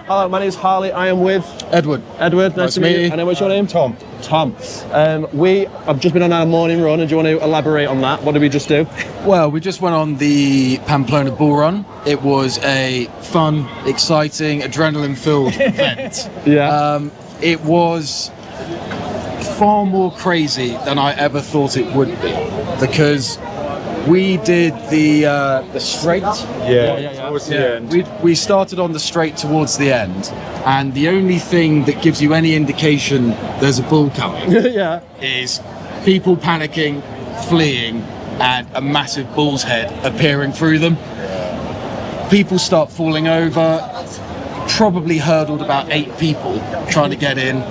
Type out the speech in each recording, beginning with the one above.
Hello, my name is Harley. I am with Edward. Edward, nice to meet you. And then what's your name? Tom. Tom. We have just been on our morning run, and do you want to elaborate on that? What did we just do? Well, we just went on the Pamplona bull run. It was a fun, exciting, adrenaline-filled event. Yeah. It was far more crazy than I ever thought it would be, because we did the straight. Towards the end. We started on the straight towards the end, and the only thing that gives you any indication there's a bull coming Yeah. is people panicking, fleeing, and a massive bull's head appearing through them. People start falling over. Probably hurdled about 8 people trying to get in.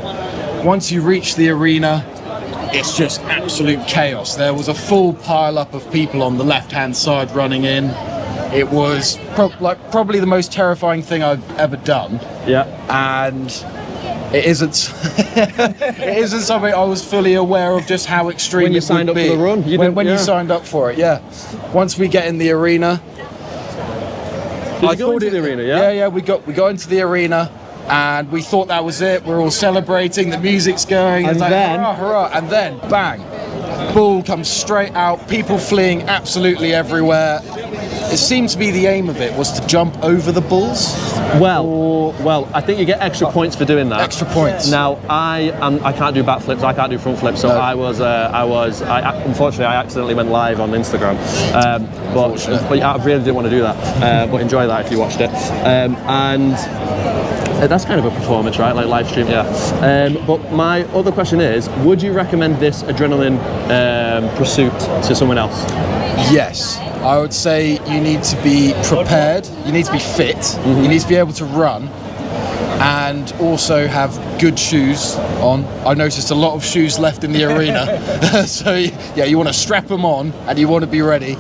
Once you reach the arena, it's just absolute chaos. There was a full pile up of people on the left-hand side running in. It was probably the most terrifying thing I've ever done. Yeah. And it isn't it isn't something I was fully aware of just how extreme When you it signed would up be. for the run? When you signed up for it, yeah. Once we get in the arena, Did you go into the arena, yeah? Yeah, we got into the arena, and we thought that was it. We're all celebrating, the music's going, And it's like, then- hurrah, hurrah, and then bang, bull comes straight out, people fleeing absolutely everywhere. It seemed to be the aim of it was to jump over the bulls. Well, I think you get extra points for doing that. Extra points. Now, I can't do backflips, I can't do front flips, so No. unfortunately, I accidentally went live on Instagram. But I really didn't want to do that. But enjoy that if you watched it. And that's kind of a performance, right? Like live stream, yeah. But my other question is, would you recommend this adrenaline pursuit to someone else? Yes, I would say you need to be prepared, you need to be fit, you need to be able to run, and also have good shoes on. I noticed a lot of shoes left in the arena. So yeah, you want to strap them on and you want to be ready,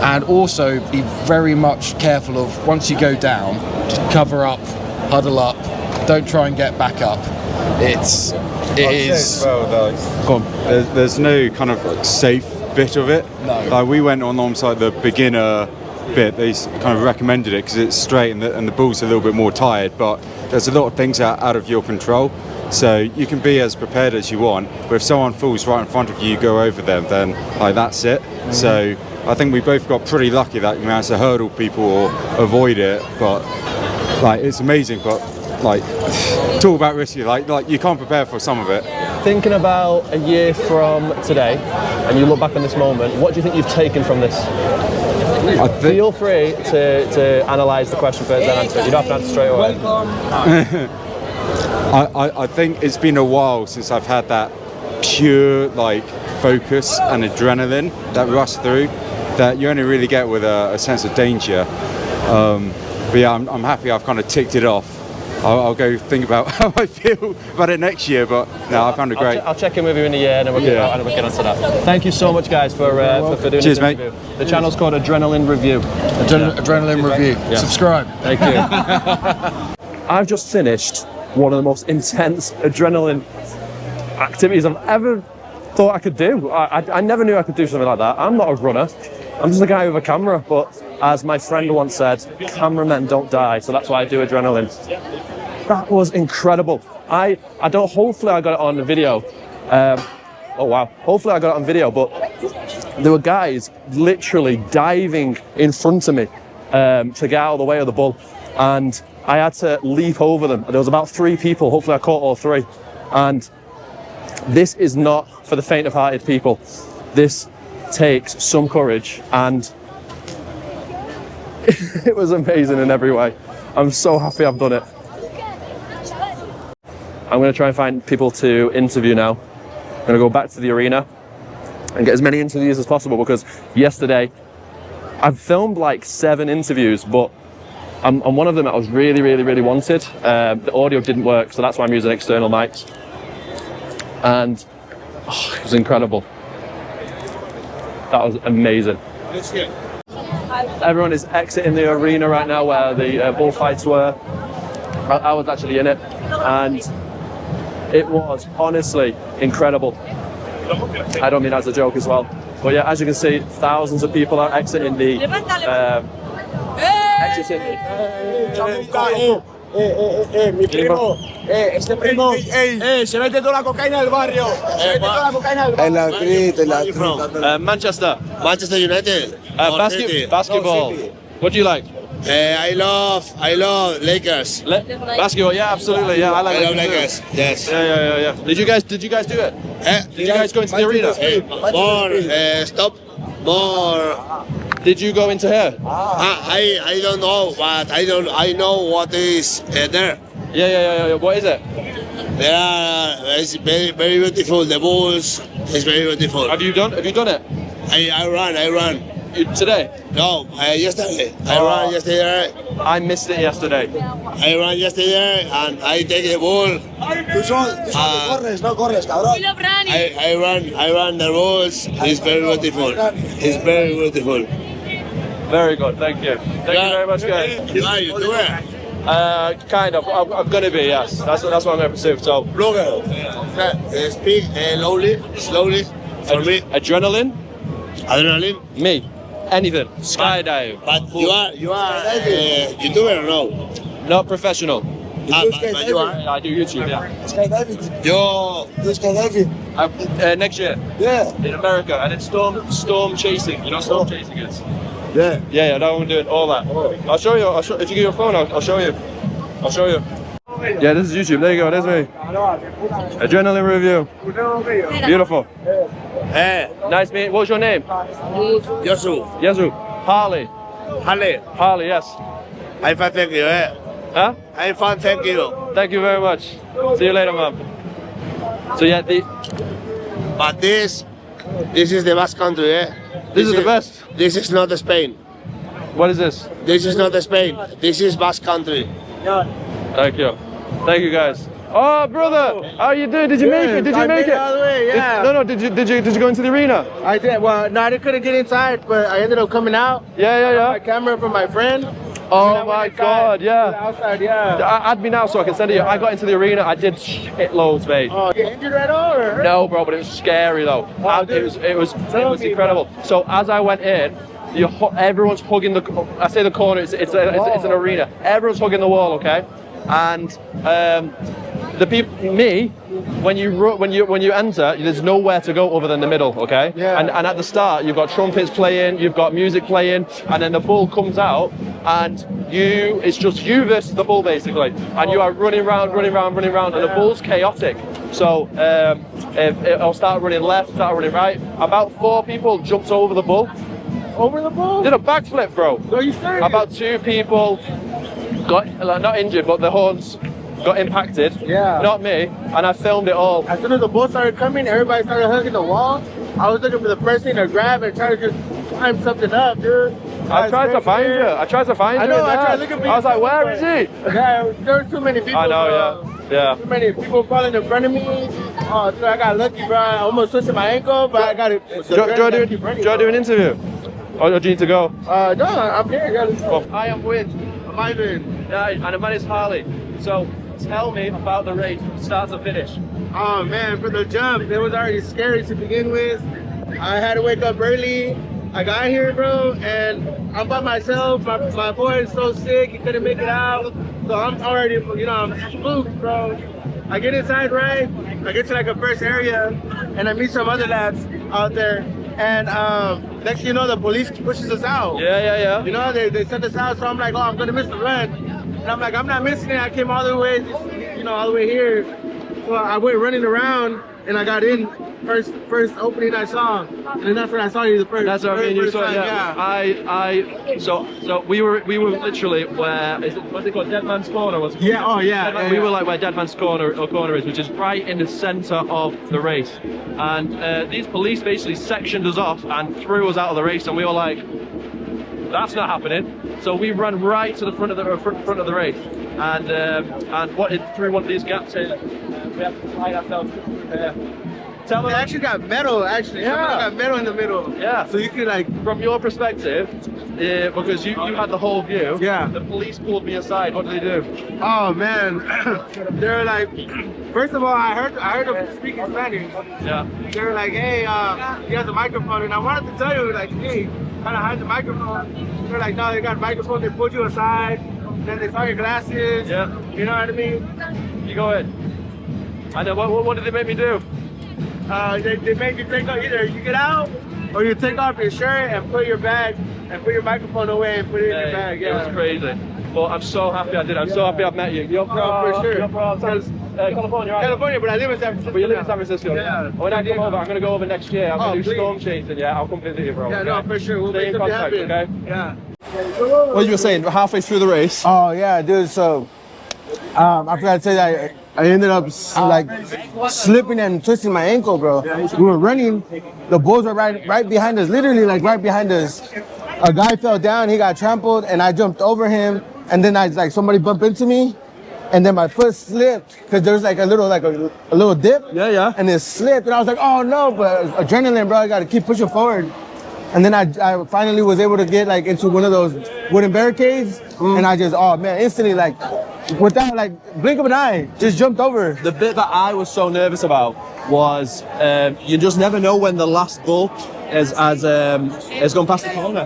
and also be very much careful of, once you go down, just cover up, huddle up, don't try and get back up. It is Well, there's no kind of like safe bit of it. No. Like we went alongside the beginner bit. They kind of recommended it because it's straight and the bull's a little bit more tired. But there's a lot of things out of your control. So you can be as prepared as you want. But if someone falls right in front of you, you go over them. Then like that's it. Mm-hmm. So I think we both got pretty lucky that we managed to hurdle people or avoid it. But like it's amazing. But like talk about risky. Like you can't prepare for some of it. Thinking about a year from today, and you look back on this moment, what do you think you've taken from this? Feel free to analyse the question first, then answer it. You don't have to answer straight away. I think it's been a while since I've had that pure like focus and adrenaline that rush through that you only really get with a sense of danger. But yeah, I'm happy I've kind of ticked it off. I'll go think about how I feel about it next year, but no, I found it great. I'll check in with you in a year and then we'll get onto that. Thank you so much, guys, for doing Cheers, this interview. mate. The channel's called Adrenaline Review. Adrenaline Review. Yeah. Subscribe. Thank you. I've just finished one of the most intense adrenaline activities I've ever thought I could do. I never knew I could do something like that. I'm not a runner. I'm just a guy with a camera, but as my friend once said, cameramen don't die, so that's why I do adrenaline. That was incredible. Hopefully I got it on the video. Oh wow. Hopefully I got it on video, but there were guys literally diving in front of me to get out of the way of the bull. And I had to leap over them. There was about 3 people. Hopefully I caught all 3. And this is not for the faint-of-hearted people. This takes some courage, and it was amazing in every way. I'm so happy I've done it. I'm going to try and find people to interview now. I'm going to go back to the arena and get as many interviews as possible, because yesterday I've filmed like 7 interviews, but on one of them I was really wanted. The audio didn't work, so that's why I'm using external mics. And it was incredible. That was amazing. Everyone is exiting the arena right now where the bullfights were. I was actually in it, and it was honestly incredible. I don't mean as a joke as well. But yeah, as you can see, thousands of people are exiting the Mi primo, este primo, se mete toda la cocaína del barrio. Se mete toda la cocaína del barrio. Manchester. Manchester United. Basketball. What do you like? I love Lakers. Basketball, yeah, absolutely, yeah. I like I love Lakers Lakers. Yes. too. Yeah. Did you guys do it? Did you guys go into the arena? More. Did you go into here? I don't know, but I know what is there. Yeah. What is it? It's very beautiful. The balls is very beautiful. Have you done it? I run. Today? No, yesterday. I ran yesterday. I missed it yesterday. I ran yesterday and I take the ball. No corres, cabrón. I run the balls. It's very beautiful. It's very beautiful. Very good, thank you. Thank you very much, guys. You do it. Kind of. I'm gonna be, yes. That's what I'm gonna pursue. So, Blogger. Speak slowly for me. adrenaline, Adrenaline. anything, skydive. But you are YouTuber or no? Not professional. But you are. I do YouTube, yeah. Skydiving. Yo. Do skydiving. Next year Yeah. in America, and it's storm chasing. You know what storm chasing is? Yeah. Yeah. No, I'm doing all that. I'll show you. If you give your phone, I'll show you. Yeah, this is YouTube. There you go. There's me. Adrenaline review. Beautiful. Hey. Nice meeting. What's your name? Yezu. Harley. Harley. Yes. I'm fine, thank you. Huh? I'm fine, thank you. Thank you very much. See you later, ma'am. So yeah, But this is the best country, this is the best. This is not Spain. What is this? This is not Spain. This is Basque country. Thank you guys. Oh, brother, how you doing? Did you make it? I made it all the way, yeah. No. Did you go into the arena? I did. Well, no, I couldn't get inside, but I ended up coming out. Yeah. My camera from my friend. Oh my God, yeah. Outside, yeah. Add me now so I can send it you. I got into the arena. I did shit loads, mate. Oh, you injured at all? Or? No, bro, but it was scary though. It was incredible. So as I went in, everyone's hugging I say the corner. It's an arena. Everyone's hugging the wall, okay? And the people, when you enter, there's nowhere to go other than the middle, okay? Yeah. And at the start, you've got trumpets playing, you've got music playing, and then the bull comes out, and it's just you versus the bull basically, and you are running around, and the bull's chaotic. So I'll start running left, start running right. About 4 people jumped over the bull. Over the ball? Did a backflip, bro. Are you serious? About 2 people got not injured, but the horns got impacted. Yeah. Not me, and I filmed it all. As soon as the bull started coming, everybody started hugging the wall. I was looking for the first thing to grab and try to just climb something up, dude. I tried to find you. I know. I tried looking for you. I was like, where is he? Yeah, there was too many people. I know, bro. yeah. Too many people falling in front of me. Oh, dude, I got lucky, bro. I almost twisted my ankle, but I got it. Do you want to do an interview? Or do you need to go? No, I'm here. I am with Ivan. and the man is Harley. So tell me about the race from start to finish. Oh man, for the jump, it was already scary to begin with. I had to wake up early. I got here, bro, and I'm by myself. My boy is so sick, he couldn't make it out. So I'm already, I'm spooked, bro. I get inside, right? I get to like a first area, and I meet some other lads out there. And next thing you know, the police pushes us out. Yeah. You know, they sent us out, so I'm like, oh, I'm gonna miss the run. And I'm like, I'm not missing it. I came all the way, all the way here. So I went running around, and I got in first opening I saw, and then that's when I saw you the first. That's what I mean. You saw, time, yeah. So we were literally where what's it called? Dead Man's Corner was. Yeah. Oh yeah. We were like where Dead Man's Corner is, which is right in the centre of the race, and these police basically sectioned us off and threw us out of the race, and we were like, that's not happening. So we ran right to the front of the race, and through one of these gaps here, we have to slide ourselves through there. Tell me. They actually got metal, actually. Yeah. Somebody got metal in the middle. Yeah. So you could like... From your perspective, because you had the whole view, yeah. The police pulled me aside. What did they do? Oh, man. They were like... First of all, I heard them speaking Spanish. Yeah. They were like, hey, he has a microphone. And I wanted to tell you, like, hey, kind of hide the microphone. They're like, no, they got a microphone. They pulled you aside. then they saw your glasses. Yeah. You know what I mean? You go in. I know. What did they make me do? They make you take off, either you get out or you take off your shirt and put your bag and put your microphone away and put it in your bag. Yeah. It was crazy. But I'm so happy I did. I'm so happy I've met you. You're from, for sure. You're from California, right? California, but I live in San Francisco. But you live in San Francisco. Yeah. When I come over, I'm going to go over next year. I'm going to do please. storm chasing. Yeah, I'll come visit you, bro. Yeah, no, for sure. We'll Stay make in something contact, happen. okay? Yeah. What you were saying? Halfway through the race. Oh yeah, dude. So I forgot to say that I ended up like slipping and twisting my ankle, bro. We were running. The bulls were right behind us, literally like right behind us. A guy fell down. He got trampled, and I jumped over him. And then somebody bumped into me, and then my foot slipped because there was like a little dip. Yeah. And it slipped, and I was like, oh no! But adrenaline, bro. I got to keep pushing forward. And then I finally was able to get like into one of those wooden barricades, and I just, oh man, instantly like, without like blink of an eye, just jumped over. The bit that I was so nervous about was you just never know when the last bull has gone past the corner.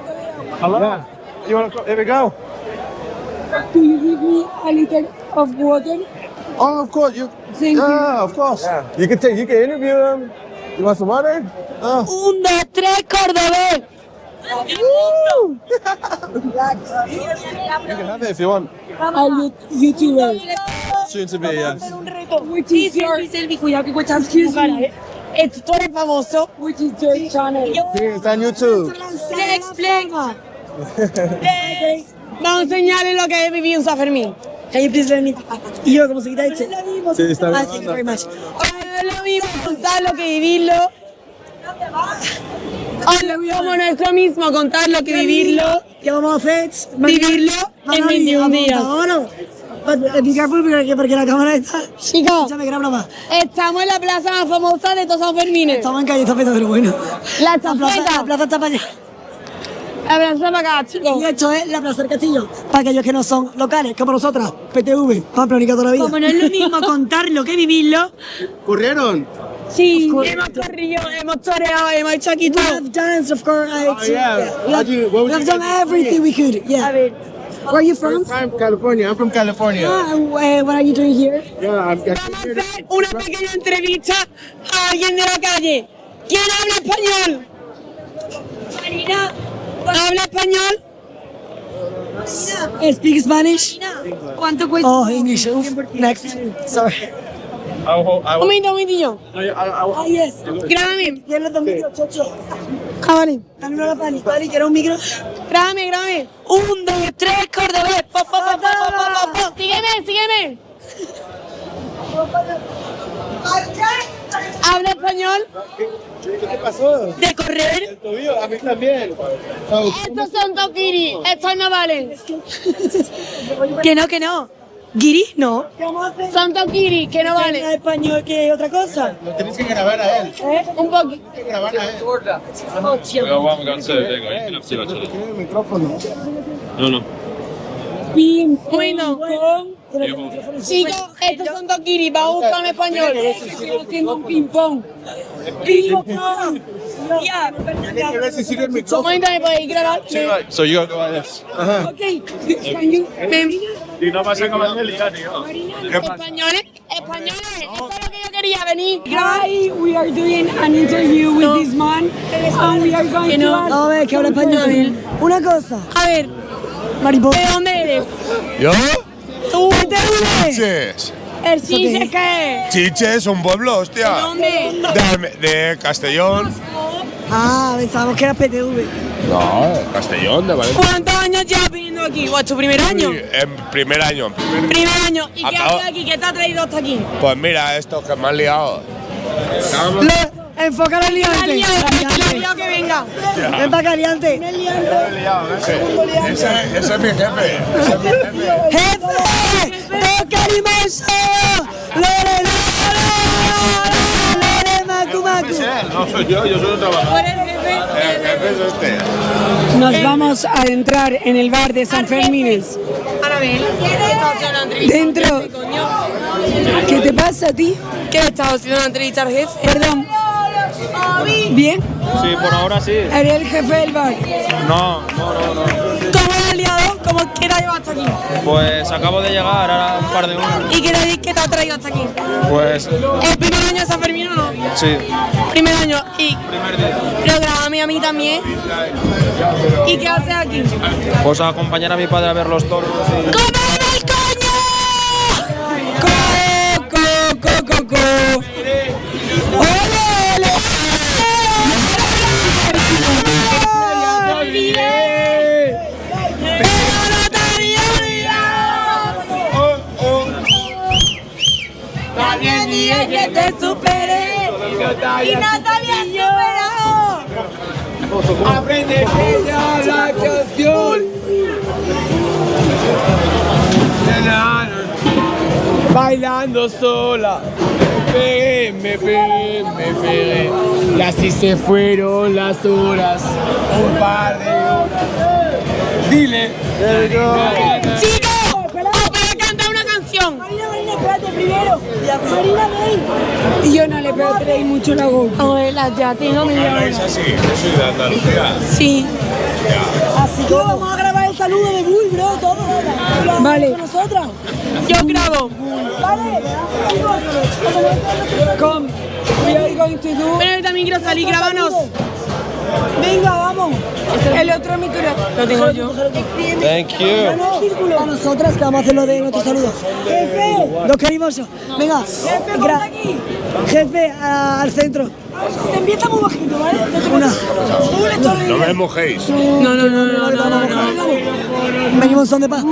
Hello. Yeah. You want to? Here we go. Do you give me a liter of water? Oh, of course. Thank you. Of course. Yeah. You can interview him. You want some water? Un, dos, tres, cordobés. You can have it if you want. I'm YouTuber. Soon to be, yeah. Which is your cuidado que cuesta excuse me. Tú eres famoso. Which is your channel. Sí, está en YouTube. Explain. Vamos a enseñarles lo que he vivido en San Fermín. Can you please let me? ¿Y yo cómo se quita esto? Sí, está bien. Thank you very much. Es lo mismo contarlo que vivirlo. Como no es lo mismo contarlo que vivirlo. ¿Qué vamos a hacer? Vivirlo en 21 días. Be careful porque la cámara está... Chicos, escúchame, que era broma. Estamos en la plaza más famosa de todo San Fermín. Estamos en calle Estafeta, pero bueno. La plaza está para allá. La plaza está para acá, chicos. Y esto es la plaza del Castillo. Para aquellos que no son locales, como nosotras. PTV, Pamplónica toda la vida. Como no es lo mismo contarlo que vivirlo. ¿Corrieron? Sí, hemos corrido, hemos toreado, hemos hecho aquí todo. We have danced, of course. We have done everything we could. Yeah. A ver. Where are you from? I'm California. I'm from California. What are you doing here? Yeah, Vamos a hacer una pequeña entrevista a alguien de la calle. ¿Quién habla español? Marina. ¿Habla español? Speak Spanish? ¿Cuánto cuesta? Oh, English. Next. Sorry. Un minutillo. Yes. Grábame. ¿Quién le micro, chocho? Vale. Dame una Pani. Pani, ¿quieres un micro? Grábame. 1, 2, 3, cordobés. Sígueme. ¿Habla español? ¿Qué pasó? ¿De correr? El tobillo, a mí también. Estos son dos guiris. Estos no valen. Que no. ¿Guiris? No. Son dos guiris, que no valen. ¿Es español que otra cosa? Lo tienes que grabar a él. Un poquito. Tienes que grabar a él. Tiene el micrófono. Ping, bueno. Chicos, estos son dos guiris. Va a buscar un español. Tengo un ping-pong. Ping-pong. Yeah. Tienes que ver si sirve el Un micrófono. momento, ¿me podéis grabar? So you gotta go like this. Okay. Can you... Y no vas a acabar de liar, tío. Españoles, esto es lo que yo quería venir. Hi, we are doing an interview with this man and we are going to ask... A ver, que habla español. Una cosa. A ver, mariposa. ¿De dónde eres? ¿Yo? ¿Tú? ¿PTV? Chiches. ¿El Chiches qué es? Chiches es un pueblo, hostia. ¿De dónde? De Castellón. Ah, pensábamos que era PTV. No, Castellón, de Valencia. ¿Cuántos años llevas viviendo aquí? ¿O es tu primer año? En primer año. Primer año. ¿Y qué Acabo- haces aquí? ¿Qué te ha traído hasta aquí? Pues mira, esto que me han liado. Enfócalo al liante. Que venga. Ven para caliente. Ese es mi jefe. ¡Jefe! ¡Tocarimoso! ¡Lore, Macu! No soy yo soy un trabajador. ¿Tú eres el jefe? El jefe es este. Nos vamos a entrar en el bar de San Fermín. Anabel, ¿qué estás haciendo una entrevista? Dentro. ¿Qué te pasa a ti? ¿Qué estás haciendo una entrevista al jefe? Perdón. ¿Bien? Sí, por ahora sí. ¿Eres el jefe del bar? No. ¿Cómo lo has liado? ¿Qué te ha llevado hasta aquí? Pues acabo de llegar ahora un par de horas. ¿Y qué te ha traído hasta aquí? Pues ¿El primer año de San Fermín o no? sí, Primer año. Y primer día. programa a mí también. ¿Y qué haces aquí? Pues a acompañar a mi padre a ver los toros. Y... ¡Comer el coño! ¡Co! ¡Ole, ole! También dije que te superé y no te había superado. Aprende que ya la canción. Bailando sola. Me pegué. Y así se fueron las horas. Un par de horas. Dile. ¡Chicos! ¡Os voy a cantar una canción! Marina, espérate primero. Marina, ven. Y yo no le puedo traer mucho la boca. Abuela, ya tengo mi No es así, yo soy de Andalucía. Sí. Así que vamos a grabar el saludo de Bull, bro, todos. Vale. Con nosotras. Yo grabo. Vale. Come. We are going to do. Pero yo también quiero salir, grábanos. Venga, vamos. El otro micro. Lo tengo yo. Thank you. Círculo. A nosotras que vamos a hacer lo de nuestro saludo. Jefe. Los cariñosos. Venga. Jefe, ponte aquí. Jefe, al centro. Se empieza muy bajito, ¿vale? No me mojéis. No. Venimos son de paz.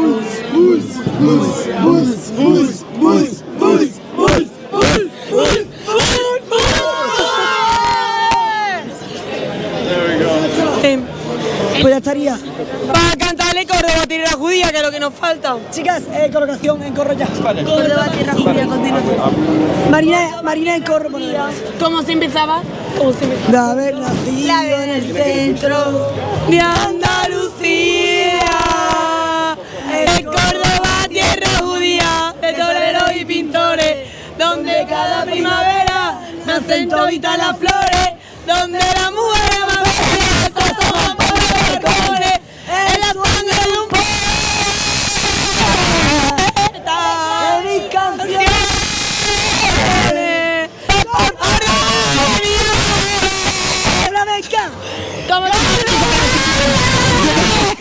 Pues ya estaría. Para cantarle Córdoba, tierra judía, que es lo que nos falta. Chicas, colocación en corro ya. Córdoba, tierra judía, Marina en corro. ¿Cómo se empezaba? De haber nacido en el centro de Andalucía, en Córdoba, tierra judía, de toreros y pintores, donde cada primavera nacen toditas las flores, donde la mujer más bella se asoma por los balcones, en la sangre de un poeta. ¡Mis canciones!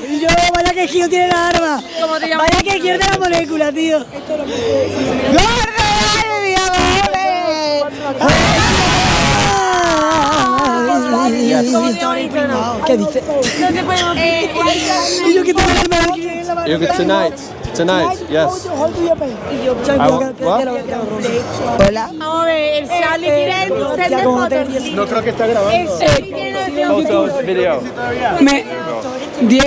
Y yo, vaya que Gio tiene la arma. ¿Cómo te llamas? Vaya que quiere la molécula, tío. ¿Qué dice? No te podemos Y yo que tengo la arma. You get tonight, yes. Hola. Vamos a ver, el Charlie quiere ser de fotos. No creo que está grabando. Photos, video. 10.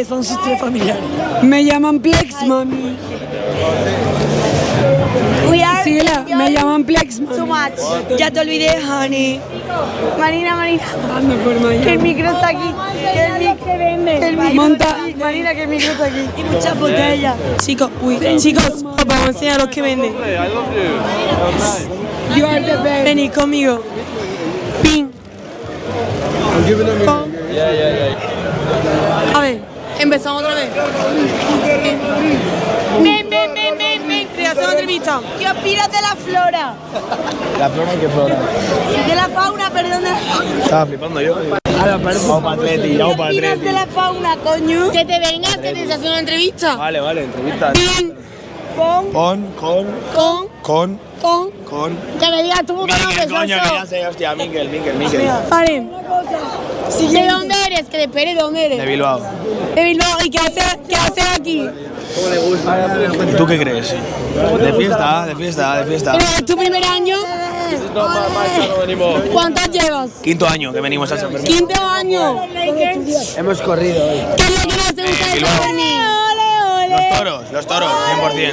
Son sus tres familiares. Me llaman Plex, mami. Síguela, me llaman Plex, mami. Too much. Ya te olvidé, honey. Marina. Ando por Miami. Que el micro está aquí. Que el micro Monta. Marina, que el micro está aquí. Y muchas botellas. Chicos, os vamos a enseñar a los que venden. I love you. You are the best. Venid conmigo. Pin. Yeah. A ver, empezamos otra vez. Ven. Te hacemos entrevista. ¿Qué opinas de la flora? ¿La flora qué flora? De la fauna, perdón. Estaba flipando yo. Vamos para Atleti, ¿Qué opinas de la fauna, coño? Que te vengas, que te hace una entrevista. Vale, entrevista. Bien. Con. Que me digas tú, Miguel, coño, que ya sé, hostia, Miguel. Vale. ¿De dónde eres? Que ¿de dónde eres? De Bilbao. De Bilbao. ¿Y qué haces aquí? ¿Tú qué crees? De fiesta. ¿Pero es tu primer año? ¿Cuántos llevas? Quinto año que venimos a San Fermín. Quinto año. Hemos corrido hoy. ¿Qué es lo que más te gusta de San Fermín? Los toros, 100%.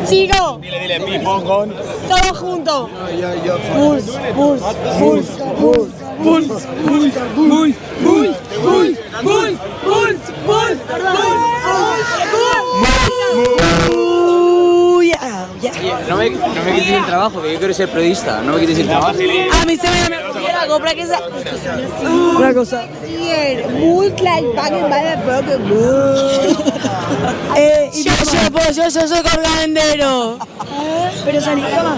Chico, Dile, ping-pong con... todos juntos. No me quiten el trabajo. trabajo, que yo quiero ser periodista, no me quites el trabajo. A mí se me da la compra que sea. Una cosa. Mood like fucking by the broken yo soy colgandero. Pero salí, toma.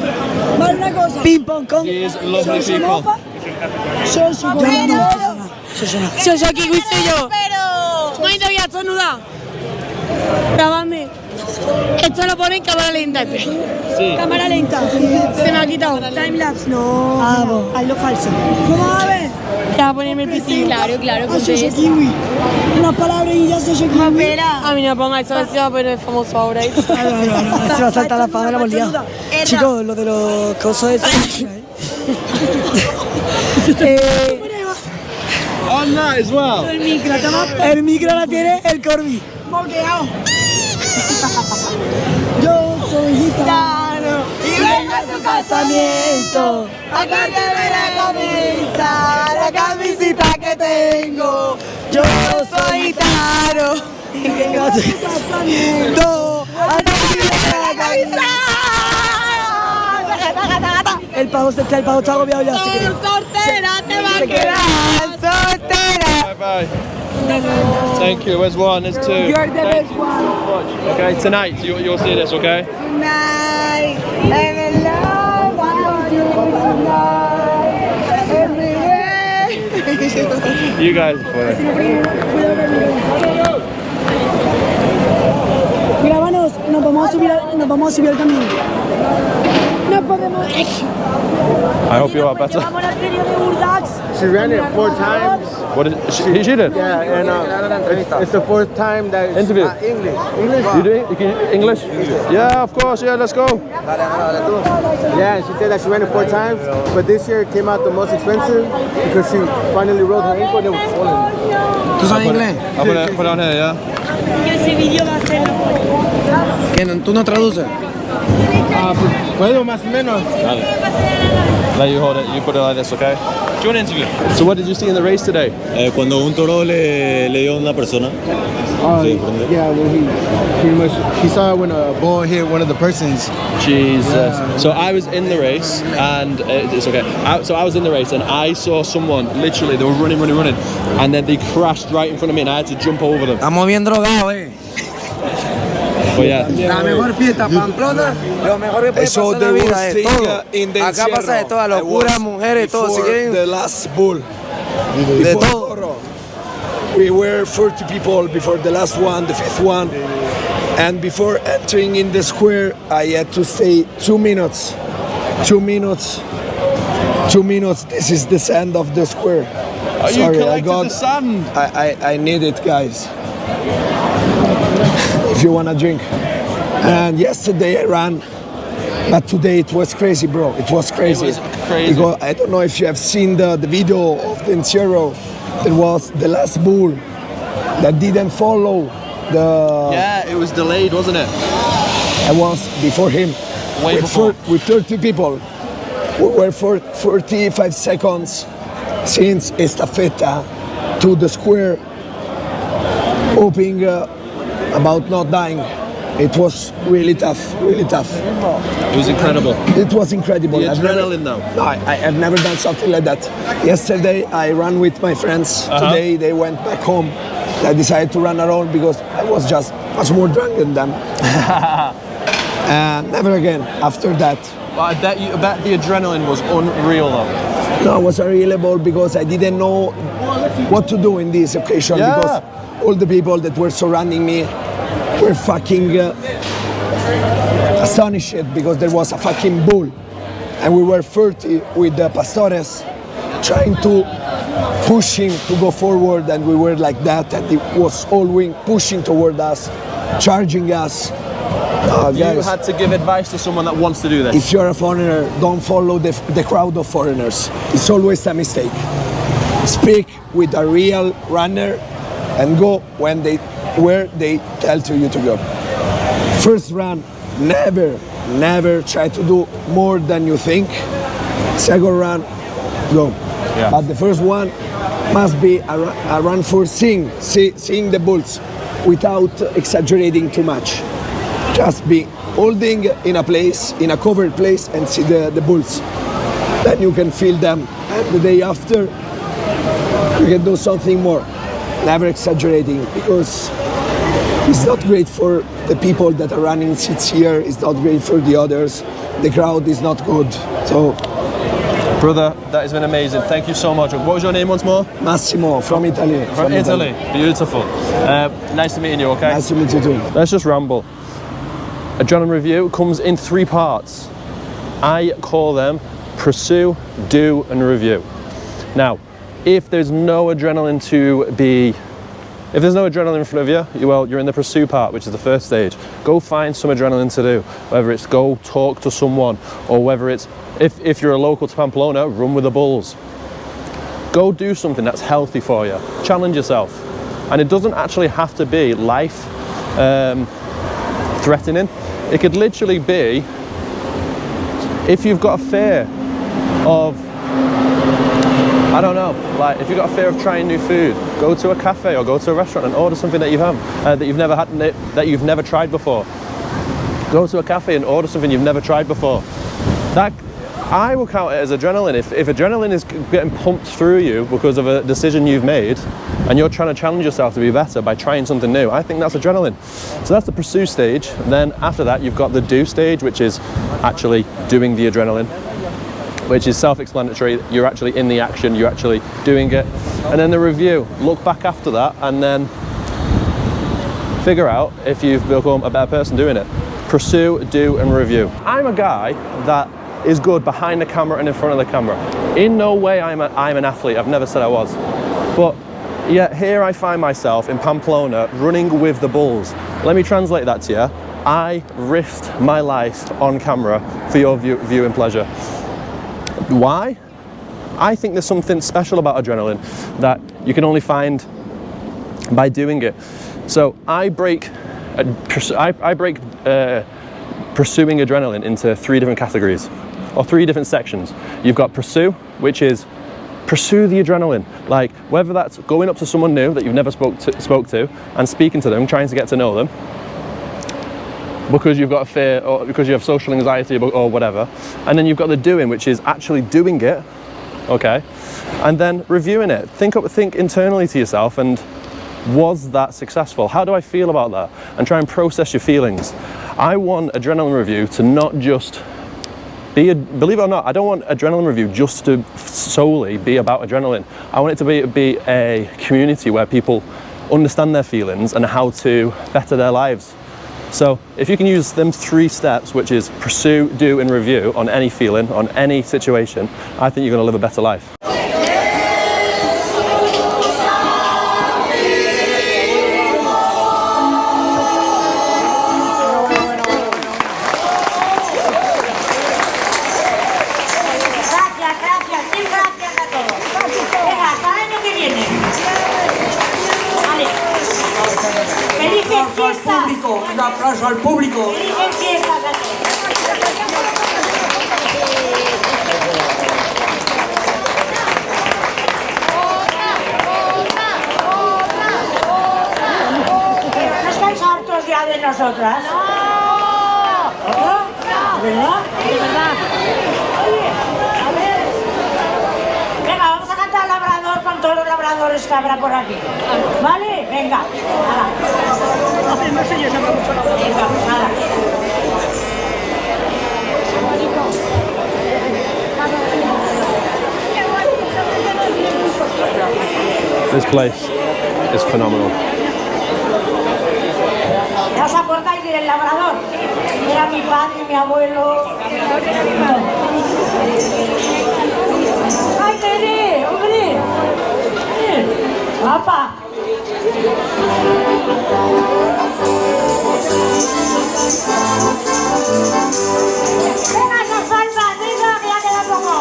Vale, una cosa. Ping pong con. Yo kiwi soy yo. No hay novia, estornuda. Grabadme. Esto lo pone en cámara lenta. Sí. Cámara lenta. Se me ha quitado. Timelapse. No. Hazlo falso. ¿Cómo a ver? Te va a ponerme el piscín. Claro. Soy kiwi. Unas palabrillas, soy kiwi. A mí no ponga eso, se va a poner famoso ahora. No. Se va a saltar la fama de la bolilla. Chicos, lo de los cosos es. On that as well. El micro la tiene el Corby. Moqueado. Yo soy gitano y vengo a tu casamiento. Acá te ve la camisita que tengo. Yo soy gitano y vengo a tu casamiento. Acá te ve la camisa. El pavo está agobiado ya. Soltera te va a quedar. Soltera. Bye. Thank you. Where's one? There's two. You're the best one. Okay, tonight you'll see this, okay? Tonight, every love, everywhere. You guys are funny. Grábanos, nos vamos a subir al camino. No podemos. I hope you are better. She ran it 4 times. What is she did? Yeah, and it's the 4th time that it's Interview. English. You doing English? Yeah, of course. Yeah, let's go. Yeah, and she said that she ran it 4 times, but this year it came out the most expensive because she finally rolled her ankle and it was swollen. ¿Tú sabes inglés? I'm gonna put it on here, yeah? Ese vídeo va a ser. ¿Tú no traduces? Puedo más o menos. Let you hold it. You put it like this, okay? Do you want an interview? So what did you see in the race today? Cuando un toro le dio a una persona. Yeah, when he saw when a bull hit one of the persons. Jesus. So I was in the race, and it's okay. So I was in the race, and I saw someone, literally, they were running, and then they crashed right in front of me, and I had to jump over them. Estamos bien drogados, But yeah. La mejor fiesta, Pamplona, lo mejor que puede pasar en la vida es todo. Acá pasa de todas, locuras, mujeres, todo. Si quieren, the last bull. de todo. We were 40 people before the last one, the 5th one. And before entering in the square, I had to stay 2 minutes. 2 minutes. 2 minutes. This is the sand of the square. Are you collecting the sand? I need it, guys. If you wanna drink. And yesterday I ran, but today it was crazy, bro. It was crazy. It was crazy. Because I don't know if you have seen the video of the encierro. There was the last bull that didn't follow the. Yeah, it was delayed, wasn't it? I was before him. Way before. With 30 people. We were for 45 seconds since estafeta to the square, hoping about not dying. It was really tough, really tough. It was incredible. It was incredible. The adrenaline, though. No, I have never done something like that. Yesterday I ran with my friends. Today they went back home. I decided to run alone because I was just much more drunk than them. And never again after that. But I bet the adrenaline was unreal, though. No, it was unreal because I didn't know what to do in this occasion because all the people that were surrounding me were fucking astonished because there was a fucking bull and we were 30 with the pastores trying to push him to go forward and we were like that and he was always pushing toward us, charging us. You had to give advice to someone that wants to do this. If you're a foreigner, don't follow the crowd of foreigners. It's always a mistake. Speak with a real runner and go where they tell you to go. First run, never try to do more than you think. Second run, go. Yeah. But the first one must be a run for seeing the bulls without exaggerating too much. Just be holding in a place, in a covered place, and see the bulls. Then you can feel them. And the day after, you can do something more. Never exaggerating, because it's not great for the people that are running seats here. It's not great for the others. The crowd is not good. So, brother, that has been amazing. Thank you so much. What was your name once more? Massimo from Italy. From Italy. Beautiful. Nice to meet you. Okay. Nice to meet you too. Let's just ramble. Adrenaline review comes in 3 parts. I call them pursue, do, and review. Now, if there's no adrenaline in front of you, well, you're in the pursue part, which is the first stage. Go find some adrenaline to do, whether it's go talk to someone, or whether it's, if you're a local to Pamplona, run with the bulls. Go do something that's healthy for you. Challenge yourself. And it doesn't actually have to be life threatening. It could literally be, if you've got a fear of, I don't know, like if you've got a fear of trying new food, go to a cafe or go to a restaurant and order something that that you've never tried before. Go to a cafe and order something you've never tried before. That, I will count it as adrenaline. If adrenaline is getting pumped through you because of a decision you've made and you're trying to challenge yourself to be better by trying something new, I think that's adrenaline. So that's the pursue stage. And then after that, you've got the do stage, which is actually doing the adrenaline, which is self-explanatory. You're actually in the action, you're actually doing it. And then the review, look back after that and then figure out if you've become a better person doing it. Pursue, do, and review. I'm a guy that is good behind the camera and in front of the camera. In no way I'm an athlete, I've never said I was. But yet here I find myself in Pamplona running with the bulls. Let me translate that to you. I risked my life on camera for your viewing pleasure. Why? I think there's something special about adrenaline that you can only find by doing it. So I break pursuing adrenaline into 3 different categories, or 3 different sections. You've got pursue, which is pursue the adrenaline, like whether that's going up to someone new that you've never spoke to and speaking to them, trying to get to know them, because you've got a fear or because you have social anxiety or whatever. And then you've got the doing, which is actually doing it, okay? And then reviewing it. Think internally to yourself, and was that successful? How do I feel about that? And try and process your feelings. I want adrenaline review to not just be, believe it or not, I don't want adrenaline review just to solely be about adrenaline. I want it to be a community where people understand their feelings and how to better their lives. So if you can use them 3 steps, which is pursue, do, and review on any feeling, on any situation, I think you're going to live a better life. Un aplauso al público. ¿No estáis hartos ya de nosotras? No. ¿Verdad? Es verdad. A ver. Venga, vamos a cantar labrador con todos los labradores que habrá por aquí. ¿Vale? Venga. This place is phenomenal. ¿Ya os acordáis del labrador? Era mi padre, mi abuelo. ¡Ay, Tere! ¡Hombre! ¡Papá! ¡Venga, esas palmas! ¡Venga, que ya queda poco!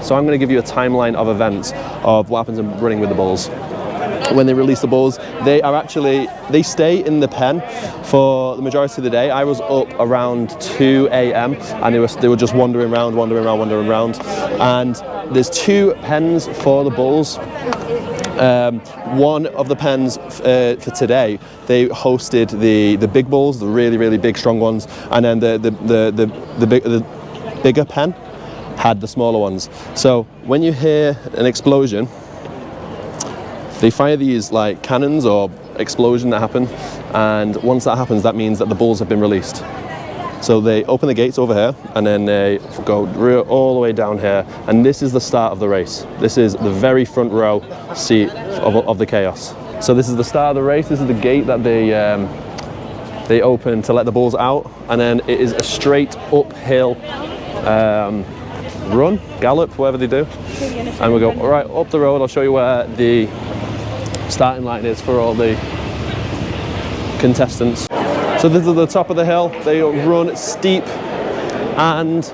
So I'm going to give you a timeline of events of what happens in running with the bulls. When they release the bulls, they stay in the pen for the majority of the day. I was up around 2 a.m. and they were just wandering around. And there's 2 pens for the bulls. One of the pens for today, they hosted the big bulls, the really big strong ones, and then the bigger pen had the smaller ones. So when you hear an explosion, they fire these like cannons or explosion that happen, and once that happens, that means that the bulls have been released. So they open the gates over here, and then they go all the way down here, and this is the start of the race. This is the very front row seat of the chaos. So this is the start of the race. This is the gate that they open to let the bulls out, and then it is a straight uphill run, gallop, whatever they do, and we go right up the road. I'll show you where the starting line is for all the contestants. So this is the top of the hill. They run steep, and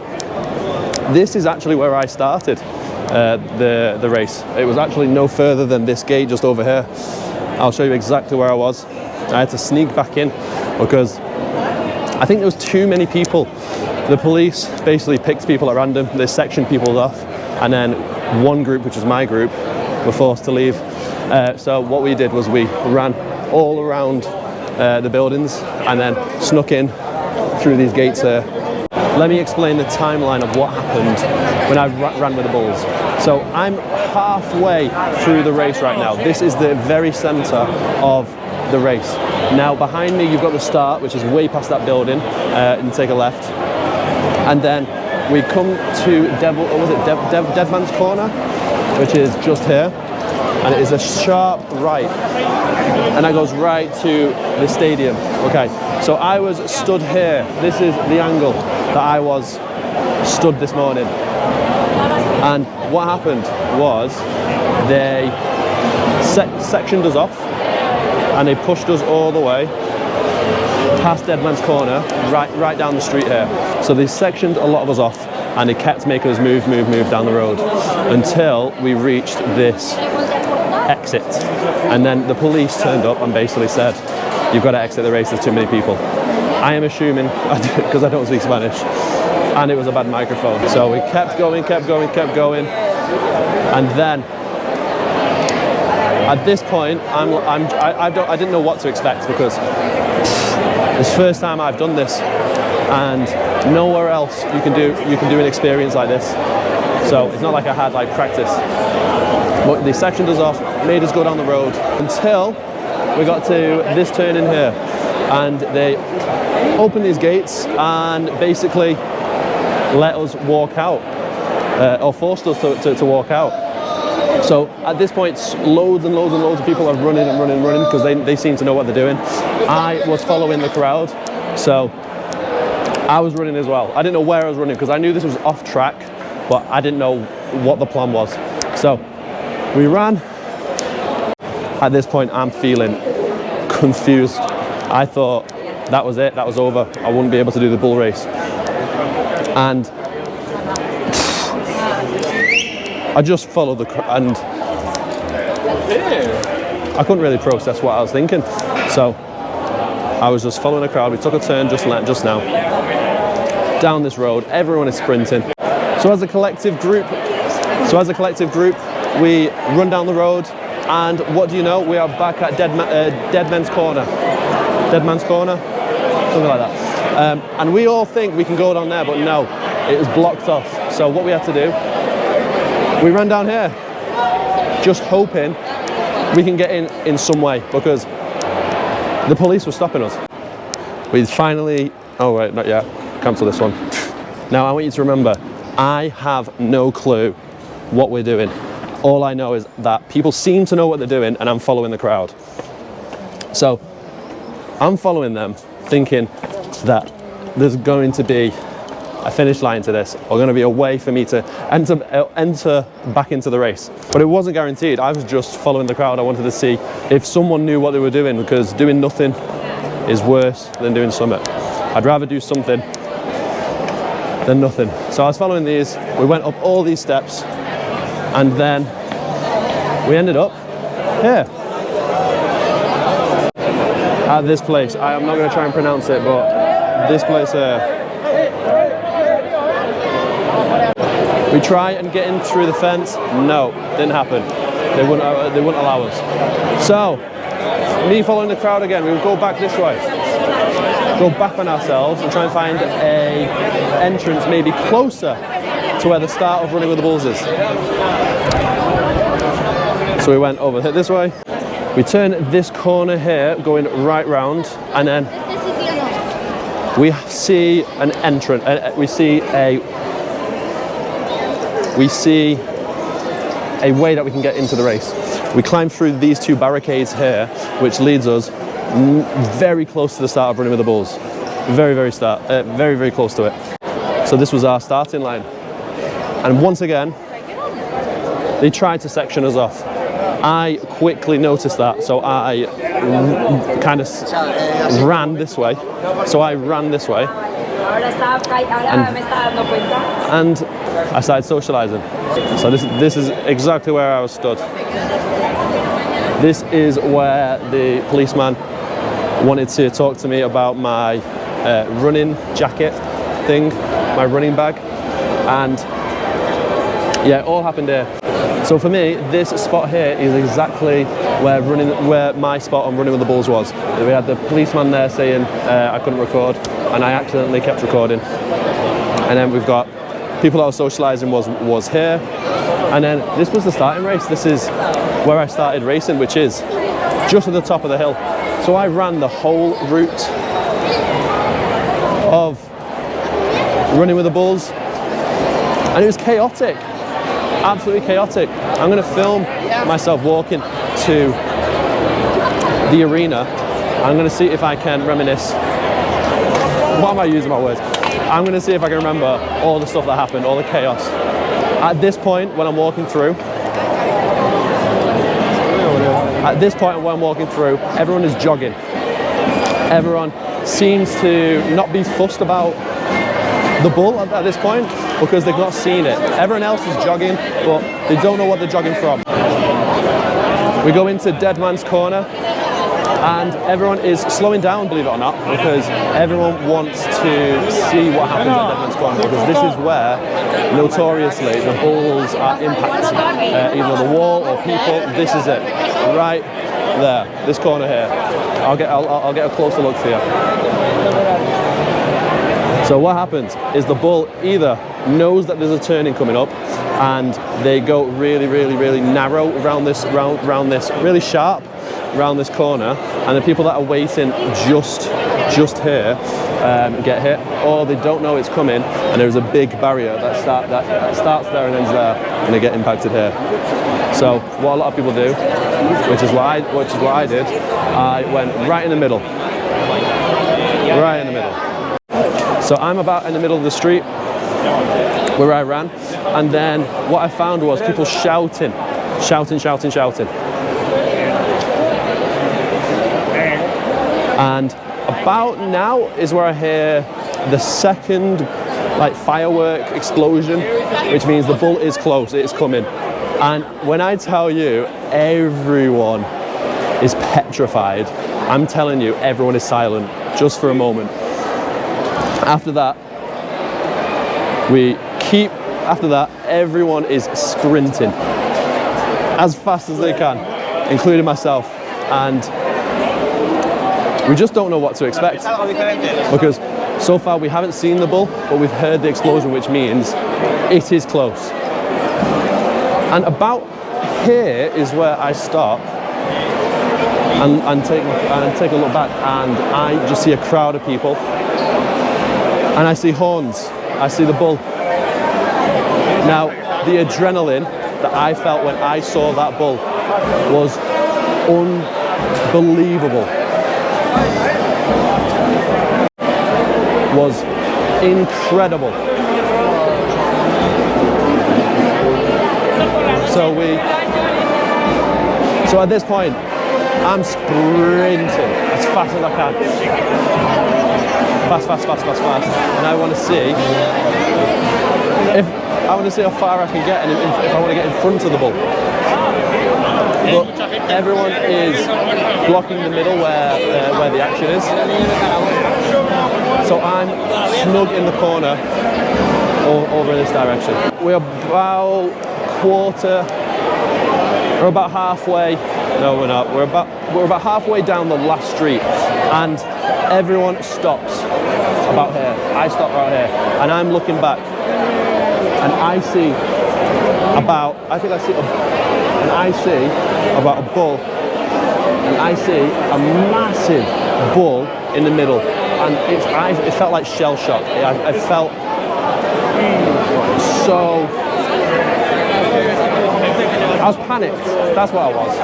this is actually where I started the race. It was actually no further than this gate just over here. I'll show you exactly where I was. I had to sneak back in because I think there was too many people. The police basically picked people at random. They sectioned people off, and then one group, which was my group, were forced to leave. So what we did was we ran all around the buildings and then snuck in through these gates here. Let me explain the timeline of what happened when I ran with the bulls. So I'm halfway through the race right now. This is the very center of the race. Now behind me you've got the start, which is way past that building, and take a left. And then we come to Dead Man's Corner, which is just here. And it is a sharp right, and that goes right to the stadium. Okay, so I was stood here. This is the angle that I was stood this morning. And what happened was they sectioned us off, and they pushed us all the way past Dead Man's Corner, right down the street here. So they sectioned a lot of us off, and they kept making us move down the road until we reached this exit, and then the police turned up and basically said, you've got to exit the race, there's too many people. I am assuming, because I don't speak Spanish, and it was a bad microphone. So we kept going, and then at this point I didn't know what to expect, because it's the first time I've done this, and nowhere else you can do an experience like this. So it's not like I had like practice. But they sectioned us off, made us go down the road until we got to this turn in here, and they opened these gates and basically let us walk out, or forced us to walk out. So at this point, loads and loads of people are running because they seem to know what they're doing. I was following the crowd, so I was running as well. I didn't know where I was running because I knew this was off track, but I didn't know what the plan was. So we ran. At this point, I'm feeling confused. I thought that was it, that was over. I wouldn't be able to do the bull race. And I just followed the crowd, and I couldn't really process what I was thinking. So I was just following the crowd. We took a turn just now down this road. Everyone is sprinting. So as a collective group, we run down the road, and what do you know? We are back at Dead Man's Corner. Dead Man's Corner? Something like that. And we all think we can go down there, but no, it was blocked off. So what we had to do, we ran down here, just hoping we can get in some way, because the police were stopping us. We finally, oh wait, not yet, cancel this one. Now I want you to remember, I have no clue what we're doing. All I know is that people seem to know what they're doing, and I'm following the crowd. So I'm following them, thinking that there's going to be a finish line to this, or going to be a way for me to enter back into the race. But it wasn't guaranteed. I was just following the crowd. I wanted to see if someone knew what they were doing, because doing nothing is worse than doing something. I'd rather do something than nothing. So I was following these. We went up all these steps, And then we ended up here. At this place. I'm not going to try and pronounce it, but this place here. We try and get in through the fence. No, didn't happen. They wouldn't allow us. So, me following the crowd again, we would go back this way. Go back on ourselves and try and find a entrance maybe closer to where the start of Running with the Bulls is. So we went over this way. We turn this corner here, going right round, and then we see an entrance. We see a way that we can get into the race. We climb through these two barricades here, which leads us very close to the start of Running with the Bulls. Very close to it. So this was our starting line. And once again, they tried to section us off. I quickly noticed that, so I kind of ran this way. And I started socializing. So this is exactly where I was stood. This is where the policeman wanted to talk to me about my running jacket thing, my running bag, and yeah, it all happened here. So for me, this spot here is exactly where my spot on Running with the Bulls was. We had the policeman there saying I couldn't record, and I accidentally kept recording. And then we've got people that were socializing was here, and then this was the starting race. This is where I started racing, which is just at the top of the hill. So I ran the whole route of Running with the Bulls, and it was chaotic. Absolutely chaotic. I'm going to film myself walking to the arena. I'm going to see if I can reminisce. Why am I using my words? I'm going to see if I can remember all the stuff that happened, all the chaos. At this point, when I'm walking through, everyone is jogging. Everyone seems to not be fussed about the bull at this point, because they've not seen it. Everyone else is jogging, but they don't know what they're jogging from. We go into Dead Man's Corner, and everyone is slowing down, believe it or not, because everyone wants to see what happens at Dead Man's Corner, because this is where, notoriously, the bulls are impacting either the wall or people. This is it, right there, this corner here. I'll get a closer look for you. So what happens is the bull either knows that there's a turning coming up, and they go really narrow around this, really sharp around this corner, and the people that are waiting just here get hit, or they don't know it's coming, and there's a big barrier that starts there and ends there, and they get impacted here. So what a lot of people do, which is what I did, I went right in the middle. Right in the middle. So I'm about in the middle of the street where I ran, and then what I found was people shouting. And about now is where I hear the second firework explosion, which means the bull is close, it is coming. And when I tell you everyone is petrified, I'm telling you everyone is silent just for a moment. After that, everyone is sprinting as fast as they can, including myself. And we just don't know what to expect, because so far we haven't seen the bull, but we've heard the explosion, which means it is close. And about here is where I stop and take a look back, and I just see a crowd of people. And I see horns, I see the bull. Now, the adrenaline that I felt when I saw that bull was unbelievable. Was incredible. So at this point, I'm sprinting as fast as I can. Fast. And I want to see if I I want to see how far I can get, and if I want to get in front of the bull. But everyone is blocking the middle where the action is. So I'm snug in the corner over in this direction. We're about halfway. No, we're not. We're about halfway down the last street, and everyone stops about here. I stop right here, and I'm looking back, and I see about a bull, and I see a massive bull in the middle, and it felt like shell shock. I felt so. I was panicked. That's what I was.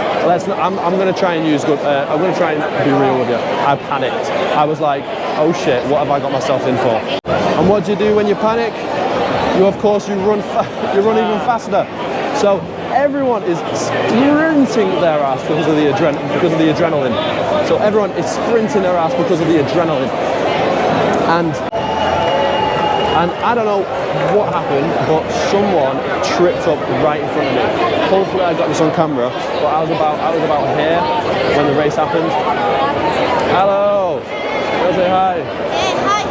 I'm going to try and use good. I'm going to try and be real with you. I panicked. I was like, oh shit, what have I got myself in for? And what do you do when you panic? You run even faster. So everyone is sprinting their ass because of the adrenaline. So everyone is sprinting their ass because of the adrenaline. And I don't know what happened, but someone tripped up right in front of me. Hopefully I got this on camera, but I was about here when the race happened. Hello! I'll say hi. Hi.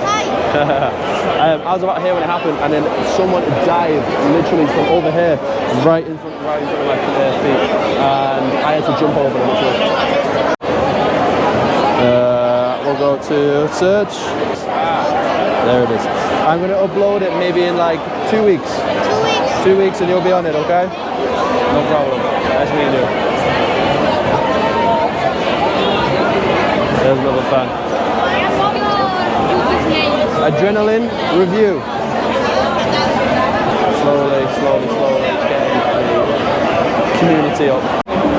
I was about here when it happened, and then someone dived literally from over here, right in front of my feet, and I had to jump over them. We'll go to search. There it is. I'm going to upload it maybe in like 2 weeks. 2 weeks? 2 weeks and you'll be on it, okay? No problem. Nice meeting you. There's another fan. Adrenaline review. Slowly getting the community up.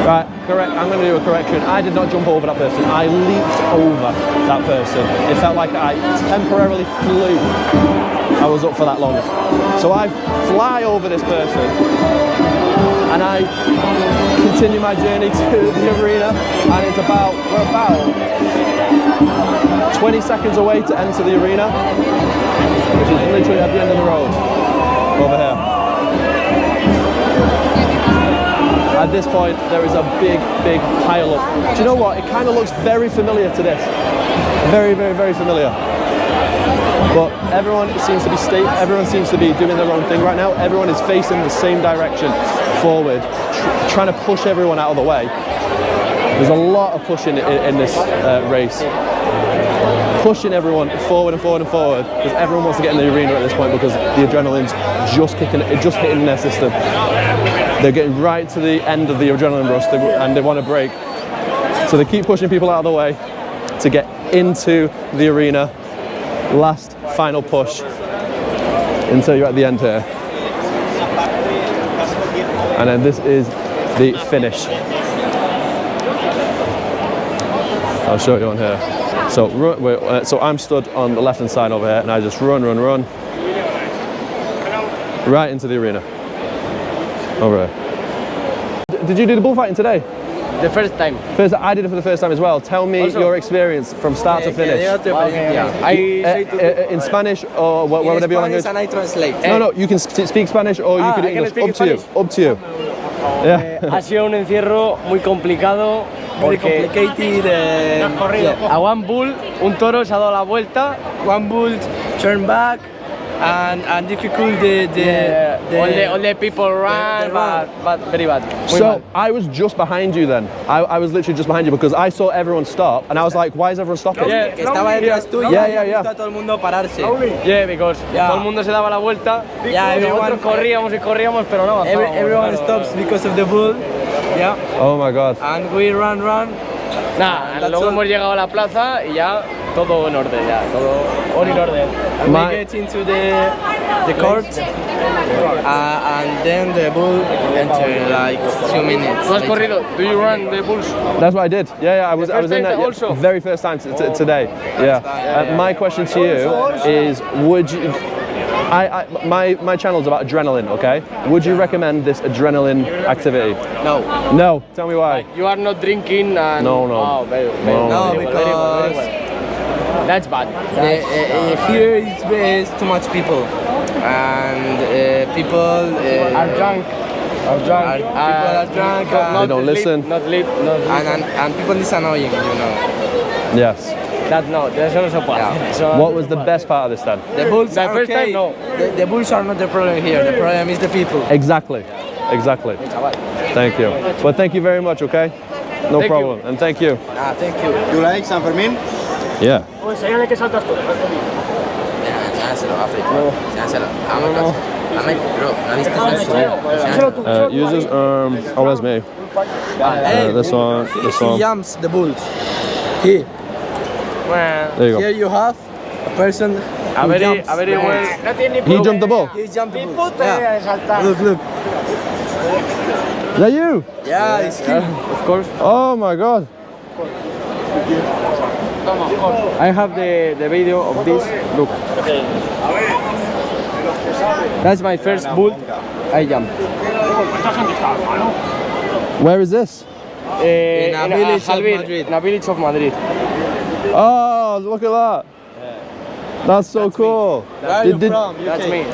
Right, correct. I'm going to do a correction. I did not jump over that person. I leaped over that person. It felt like I temporarily flew. I was up for that long. So I fly over this person and I continue my journey to the arena, and we're about 20 seconds away to enter the arena, which is literally at the end of the road, over here. At this point, there is a big pile up. Do you know what? It kind of looks very familiar to this. Very familiar. But everyone seems to be doing their own thing right now. Everyone is facing the same direction forward, trying to push everyone out of the way. There's a lot of pushing in this race. Pushing everyone forward because everyone wants to get in the arena at this point because the adrenaline's just hitting their system. They're getting right to the end of the adrenaline rush and they want to break. So they keep pushing people out of the way to get into the arena. Last final push until you're at the end here. And then this is the finish. I'll show you on here. So, so I'm stood on the left-hand side over here, and I just run, right into the arena. Over here. Did you do the bullfighting today? The first time. I did it for the first time as well. Tell me your experience from start to finish. In Spanish or whatever your language. And I translate. No, you can speak Spanish or you can English. Up to you. Yeah. Ha sido un encierro muy complicado. Porque a one bull, un toro se ha dado la vuelta. One bull turned back. And difficult all the people ran, but very bad. So I was just behind you then. I was literally just behind you because I saw everyone stop and I was like, why is everyone stopping? Yeah, todo el mundo pararse. Yeah, because todo el mundo se daba la vuelta. Yeah, nosotros corríamos, pero no avanzábamos. Everyone stops because of the bull. Yeah. Oh my God. And we run. Nada, luego hemos llegado a la plaza y ya todo en orden, todo in order. And we get into the court, and then the bull enter like 2 minutes. ¿Tú has corrido? Do you run the bulls? That's what I did. Yeah, I was in that also? Very first time today. Yeah. My question to you is, would you? My channel's about adrenaline, okay? Would you recommend this adrenaline activity? No. No? Tell me why. You are not drinking and... No. Oh, no, because... That's bad. Here is too much people. And people are drunk. People are drunk. They don't listen. Not lip. and people is annoying, you know. Yes. That no, eso no se puede hacer. Eso- What was the best part of this then? The bulls The are first okay. time, no. The bulls are not the problem here. The problem is the people. Exactly. Exactly. Thank you. Well, thank you very much, okay? No Thank problem. And thank you. Thank you. You like San Fermin? Yeah. Enséñale que saltas tú. Enséñaselo, África. Enséñaselo. Vámonos. Bro, ¿no viste eso? Use this oh, where's me? This one, this He one. jumps the bulls. Here. There you Here go. you have a person A who ver, jumps a ver, the güey. bulls. No tiene He jumped the ball. He jumped the Ni bulls. puta idea de saltar. Look, look. Is that you? Yeah, it's him. Of course. Oh my god. I have the video of this. Look. That's my first bull. I jumped. Where is this? In a village of Jalbir, Madrid. In a village of Madrid. Oh, look at that. That's so cool. Where are you from? That's me.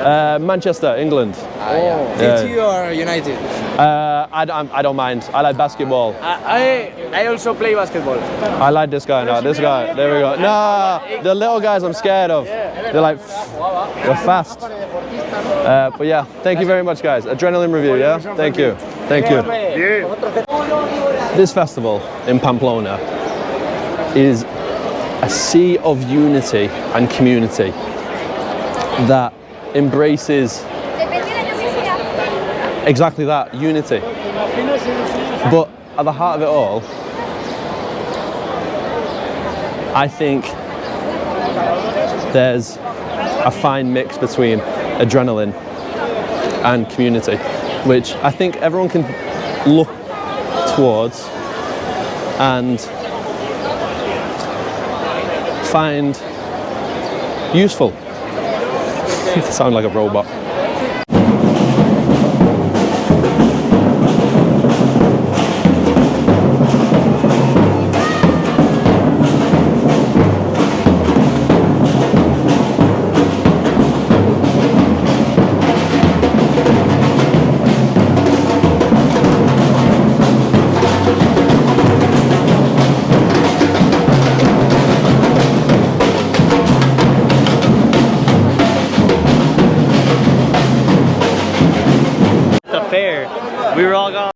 Manchester, England. Yeah. Yeah. City or United? I don't mind. I like basketball. I also play basketball. I like this guy now. This guy. There we go. Nah, the little guys I'm scared of. They're like, they're fast. But yeah, thank you very much, guys. Adrenaline review, yeah? Thank you. Thank you. This festival in Pamplona is a sea of unity and community that embraces exactly that, unity. But at the heart of it all, I think there's a fine mix between adrenaline and community, which I think everyone can look towards and find useful. Sound like a robot. The fair. We were all gone.